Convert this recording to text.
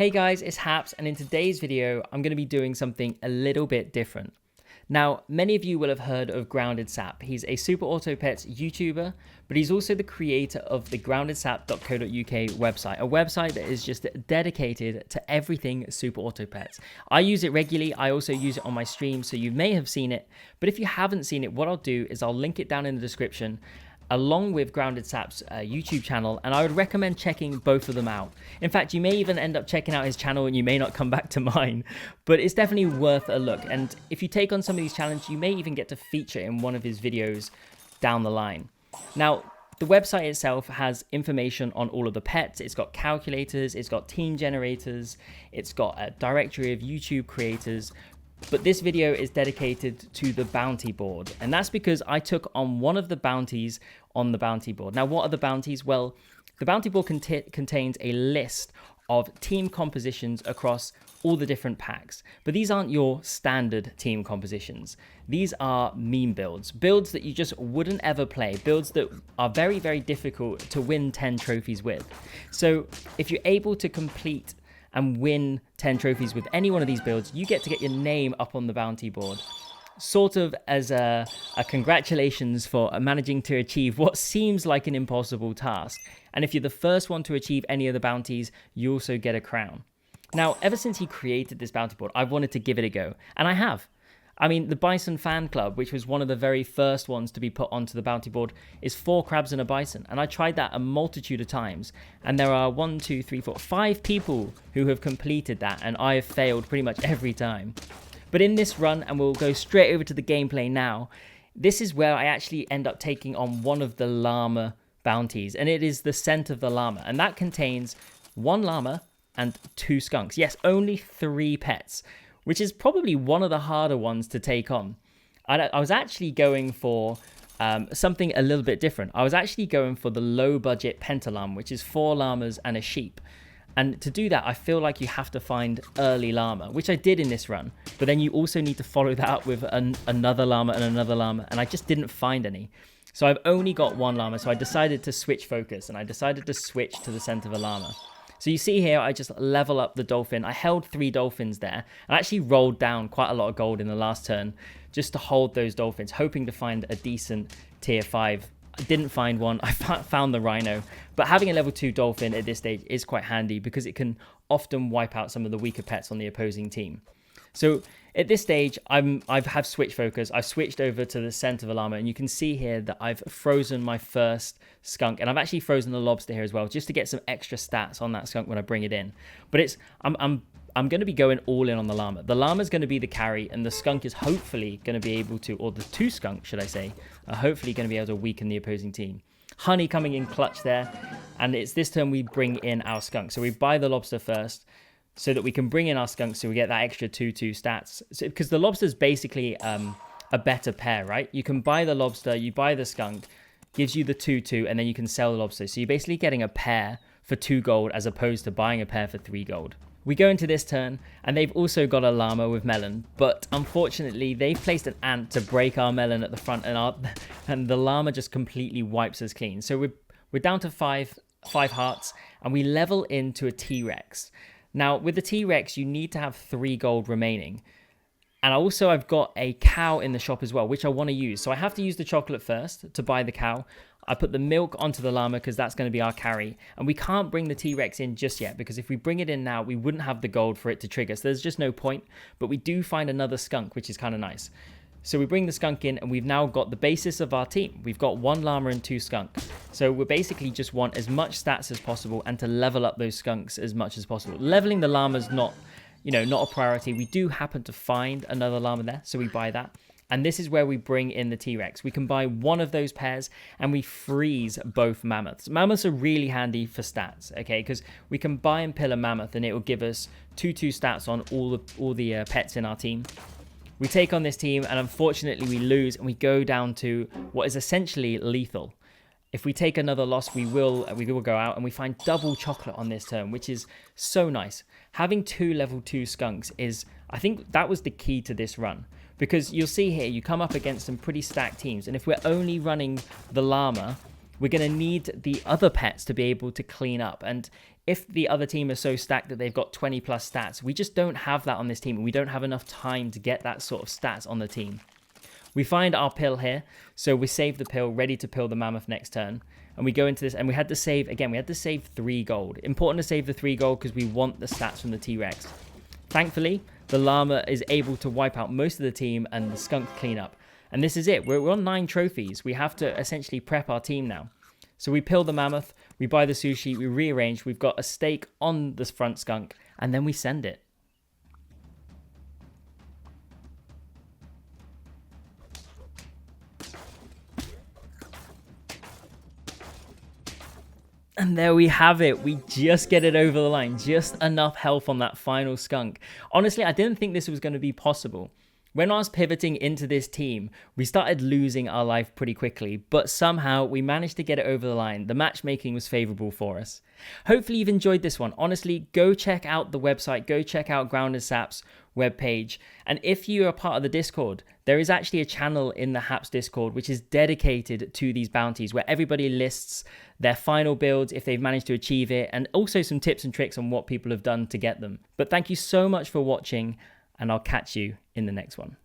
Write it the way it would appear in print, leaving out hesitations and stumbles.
Hey guys, it's Haps, and in today's video, I'm going to be doing something a little bit different. Now, many of you will have heard of Grounded Sap. He's a Super Auto Pets YouTuber, but he's also the creator of the groundedsap.co.uk website, a website that is just dedicated to everything Super Auto Pets. I use it regularly. I also use it on my stream, so you may have seen it. But if you haven't seen it, what I'll do is I'll link it down in the description, along with Grounded Saps' YouTube channel, and I would recommend checking both of them out. In fact, you may even end up checking out his channel and you may not come back to mine, but it's definitely worth a look. And if you take on some of these challenges, you may even get to feature in one of his videos down the line. Now, the website itself has information on all of the pets. It's got calculators, it's got team generators, it's got a directory of YouTube creators. But this video is dedicated to the bounty board, and that's because I took on one of the bounties on the bounty board. Now, what are the bounties? Well, the bounty board contains a list of team compositions across all the different packs, but these aren't your standard team compositions. These are meme builds that you just wouldn't ever play, builds that are very, very difficult to win 10 trophies with. So if you're able to complete and win 10 trophies with any one of these builds, you get to get your name up on the bounty board, sort of as a congratulations for managing to achieve what seems like an impossible task. And if you're the first one to achieve any of the bounties, you also get a crown. Now, ever since he created this bounty board, I've wanted to give it a go, and I have. I mean, the Bison Fan Club, which was one of the very first ones to be put onto the bounty board, is 4 crabs and a bison. And I tried that a multitude of times. And there are 5 people who have completed that. And I have failed pretty much every time. But in this run, and we'll go straight over to the gameplay now, this is where I actually end up taking on one of the llama bounties. And it is the scent of the llama. And that contains 1 llama and 2 skunks. Yes, only 3 pets, which is probably one of the harder ones to take on. I was actually going for something a little bit different. I was actually going for the low budget pentalam, which is 4 llamas and a sheep. And to do that, I feel like you have to find early llama, which I did in this run. But then you also need to follow that up with another llama and another llama, and I just didn't find any. So I've only got 1 llama, so I decided to switch focus, and I decided to switch to the scent of a llama. So you see here, I just level up the dolphin. I held 3 dolphins there. I actually rolled down quite a lot of gold in the last turn just to hold those dolphins, hoping to find a decent tier 5. I didn't find one. I found the rhino. But having a level 2 dolphin at this stage is quite handy because it can often wipe out some of the weaker pets on the opposing team. So at this stage, I've switched focus. I've switched over to the scent of a llama, and you can see here that I've frozen my first skunk, and I've actually frozen the lobster here as well, just to get some extra stats on that skunk when I bring it in. But I'm going to be going all in on the llama. The llama is going to be the carry, and the skunk is hopefully going to be able to, or the 2 skunks, should I say, are hopefully going to be able to weaken the opposing team. Honey coming in clutch there, and it's this turn we bring in our skunk. So we buy the lobster first, so that we can bring in our skunk, so we get that extra 2/2 stats. So, because the lobster is basically a better pair, right? You can buy the lobster, you buy the skunk, gives you the 2/2, and then you can sell the lobster. So you're basically getting a pair for 2 gold as opposed to buying a pair for 3 gold. We go into this turn, and they've also got a llama with melon, but unfortunately they've placed an ant to break our melon at the front, and the llama just completely wipes us clean. So we're down to 5 hearts, and we level into a T-Rex. Now, with the T-Rex, you need to have 3 gold remaining. And also, I've got a cow in the shop as well, which I want to use. So I have to use the chocolate first to buy the cow. I put the milk onto the llama because that's going to be our carry. And we can't bring the T-Rex in just yet, because if we bring it in now, we wouldn't have the gold for it to trigger. So there's just no point. But we do find another skunk, which is kind of nice. So we bring the skunk in, and we've now got the basis of our team. We've got 1 llama and 2 skunk. So we basically just want as much stats as possible and to level up those skunks as much as possible. Leveling the llama's not a priority. We do happen to find another llama there, so we buy that. And this is where we bring in the T-Rex. We can buy one of those pairs, and we freeze both mammoths. Mammoths are really handy for stats, okay? Because we can buy and pill a mammoth, and it will give us 2/2 stats on all the pets in our team. We take on this team, and unfortunately we lose, and we go down to what is essentially lethal. If we take another loss, we will go out, and we find double chocolate on this turn, which is so nice. Having 2 level 2 skunks is, I think that was the key to this run. Because you'll see here, you come up against some pretty stacked teams, and if we're only running the llama, we're going to need the other pets to be able to clean up. And if the other team is so stacked that they've got 20 plus stats, we just don't have that on this team, and we don't have enough time to get that sort of stats on the team. We find our pill here, so we save the pill, ready to pill the mammoth next turn. And we go into this, and we had to save, again, we had to save 3 gold. Important to save the 3 gold because we want the stats from the T-Rex. Thankfully, the llama is able to wipe out most of the team and the skunk clean up. And this is it. We're on 9 trophies. We have to essentially prep our team now. So we pill the mammoth, we buy the sushi, we rearrange, we've got a steak on the front skunk, and then we send it. And there we have it. We just get it over the line. Just enough health on that final skunk. Honestly, I didn't think this was going to be possible. When I was pivoting into this team, we started losing our life pretty quickly, but somehow we managed to get it over the line. The matchmaking was favorable for us. Hopefully you've enjoyed this one. Honestly, go check out the website. Go check out Grounded Saps webpage. And if you are part of the Discord, there is actually a channel in the Haps Discord which is dedicated to these bounties, where everybody lists their final builds if they've managed to achieve it, and also some tips and tricks on what people have done to get them. But thank you so much for watching, and I'll catch you in the next one.